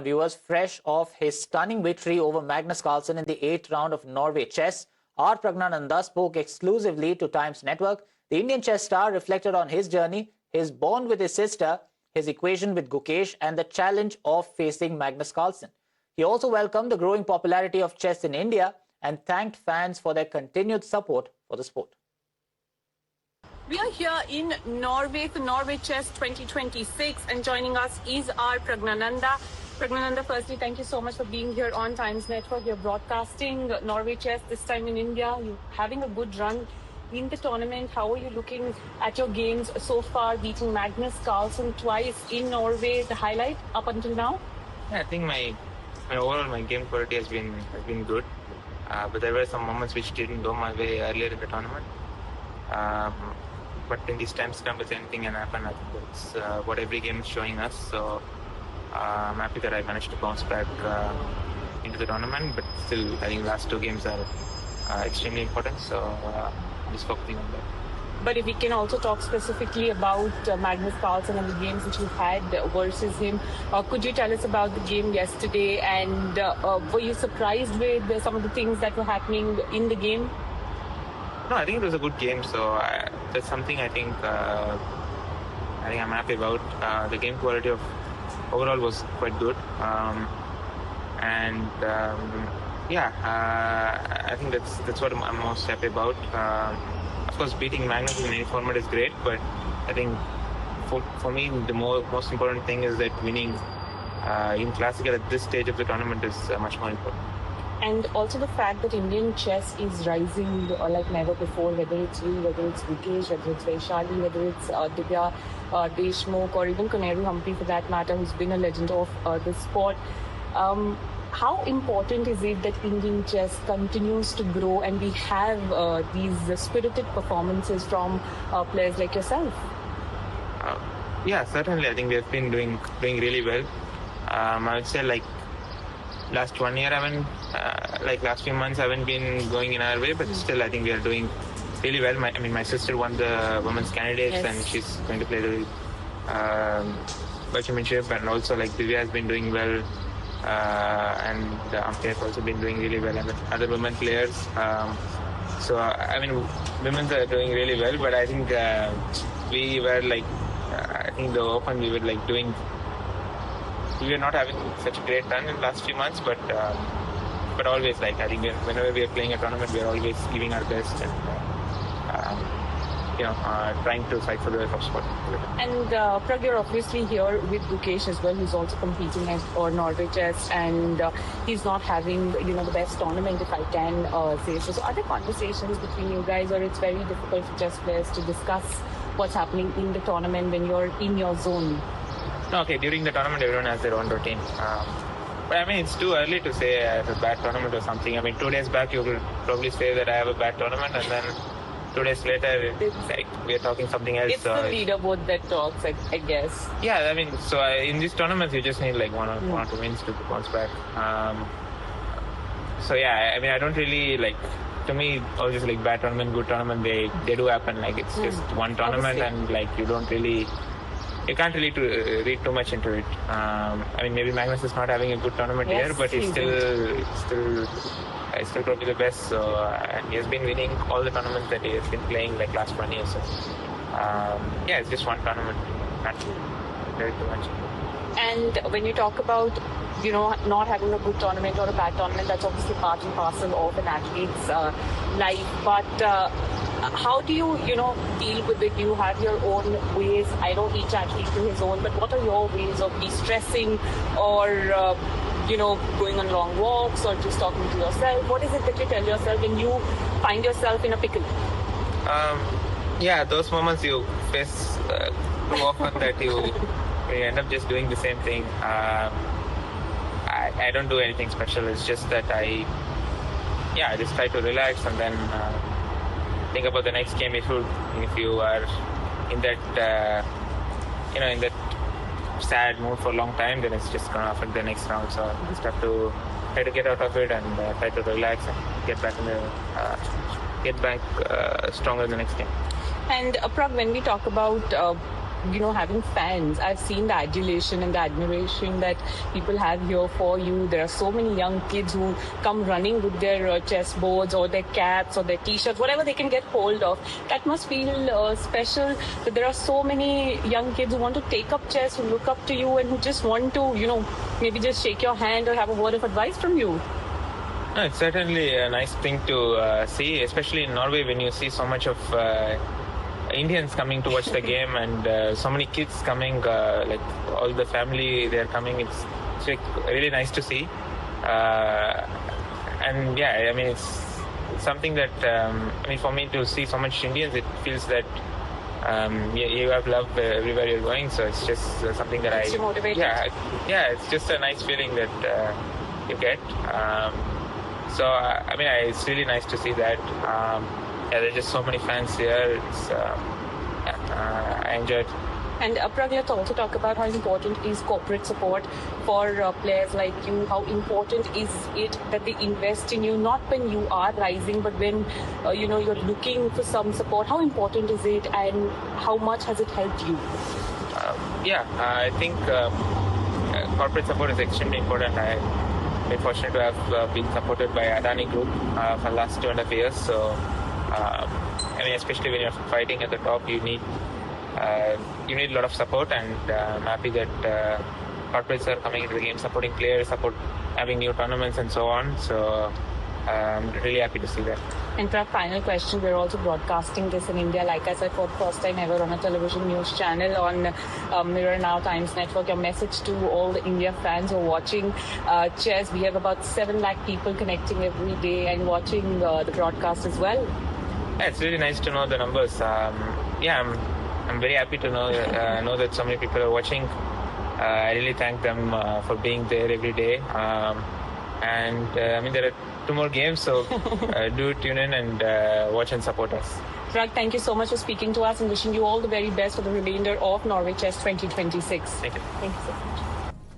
Viewers, fresh off his stunning victory over Magnus Carlsen in the 8th round of Norway chess, our Praggnanandhaa spoke exclusively to Times Network. The Indian chess star reflected on his journey, his bond with his sister, his equation with Gukesh, and the challenge of facing Magnus Carlsen. He also welcomed the growing popularity of chess in India and thanked fans for their continued support for the sport. We are here in Norway for Norway Chess 2026, and joining us is our Pragnananda. Pragnananda, firstly, thank you so much for being here on Times Network. You're broadcasting Norway Chess, this time in India. You're having a good run in the tournament. How are you looking at your games so far, beating Magnus Carlsen twice in Norway? The highlight up until now? Yeah, I think my overall game quality has been good, but there were some moments which didn't go my way earlier in the tournament. But in these times, anything can happen. I think that's what every game is showing us. So I'm happy that I managed to bounce back into the tournament. But still, I think the last two games are extremely important. So I'm just focusing on that. But if we can also talk specifically about Magnus Carlsen and the games that you had versus him, could you tell us about the game yesterday? And were you surprised with some of the things that were happening in the game? No, I think it was a good game. So that's something I think I'm happy about. The game quality of overall was quite good, I think that's what I'm most happy about. Of course, beating Magnus in any format is great, but I think for me the most important thing is that winning in classical at this stage of the tournament is much more important. And also the fact that Indian chess is rising like never before, whether it's you, whether it's Gukesh, whether it's Vaishali, whether it's Divya Deshmukh, or even Koneru Humphrey for that matter, who's been a legend of the sport. How important is it that Indian chess continues to grow and we have these spirited performances from players like yourself? Yeah, certainly. I think we have been doing really well. I would say last 1 year, last few months, I haven't been going in our way, but still, I think we are doing really well. My sister won the women's candidates, yes, and she's going to play the World Championship, and also Divya has been doing well, and Ampi has also been doing really well, and other women players. Women are doing really well, but I think we were I think the Open we were doing. We were not having such a great run in the last few months, but always I think whenever we are playing a tournament, we are always giving our best and trying to fight for the top spot. And Prag, you're obviously here with Gukesh as well, who's also competing for Norway Chess, and he's not having the best tournament, if I can say so. So are there conversations between you guys, or it's very difficult for chess players to discuss what's happening in the tournament when you're in your zone? No, okay, during the tournament, everyone has their own routine. But it's too early to say I have a bad tournament or something. 2 days back, you will probably say that I have a bad tournament, and then 2 days later, we are talking something else. It's the leaderboard that talks, I guess. Yeah, in these tournaments, you just need one or two wins to bounce back. I don't really to me, all this bad tournament, good tournament, they do happen. It's just one tournament, obviously. And you can't really read too much into it. Maybe Magnus is not having a good tournament here, but he's still probably the best. So, and he has been winning all the tournaments that he has been playing last 1 year. So, it's just one tournament. Not very too much. And when you talk about not having a good tournament or a bad tournament, that's obviously part and parcel of an athlete's life. But how do you deal with it? You have your own ways. I know each athlete to his own, but what are your ways of de-stressing or going on long walks or just talking to yourself? What is it that you tell yourself when you find yourself in a pickle? Those moments you face too often that you end up just doing the same thing. I don't do anything special. It's just that I just try to relax and then think about the next game. If you are in that in that sad mood for a long time, then it's just gonna affect the next round. So you just have to try to get out of it and try to relax and get back stronger in the next game. And Prag, when we talk about having fans. I've seen the adulation and the admiration that people have here for you. There are so many young kids who come running with their chess boards or their caps or their t-shirts, whatever they can get hold of. That must feel special, that there are so many young kids who want to take up chess, who look up to you and who just want to, maybe just shake your hand or have a word of advice from you. No, it's certainly a nice thing to see, especially in Norway when you see so much of Indians coming to watch the game and so many kids coming, like all the family, they're coming. It's like really nice to see. And yeah, I mean, it's something that, for me to see so much Indians, it feels that you have love everywhere you're going. So it's just something that Makes you motivated. Yeah, it's just a nice feeling that you get. It's really nice to see that. There's just so many fans here. It's, I enjoyed. And Pragg, let's also talk about how important is corporate support for players like you. How important is it that they invest in you, not when you are rising, but when you're looking for some support? How important is it, and how much has it helped you? I think corporate support is extremely important. I'm very fortunate to have been supported by Adani Group for the last 2.5 years. So, especially when you're fighting at the top, you need a lot of support, and I'm happy that corporates are coming into the game, supporting players, having new tournaments and so on. So I'm really happy to see that. And Pragg, final question. We're also broadcasting this in India, like I said, for the first time ever on a television news channel on Mirror Now Times Network. Your message to all the India fans who are watching chess. We have about 7 lakh people connecting every day and watching the broadcast as well. Yeah, it's really nice to know the numbers. I'm very happy to know that so many people are watching. I really thank them for being there every day. There are 2 more games, so do tune in and watch and support us. Pragg, thank you so much for speaking to us and wishing you all the very best for the remainder of Norway Chess 2026. Thank you. Thank you so much.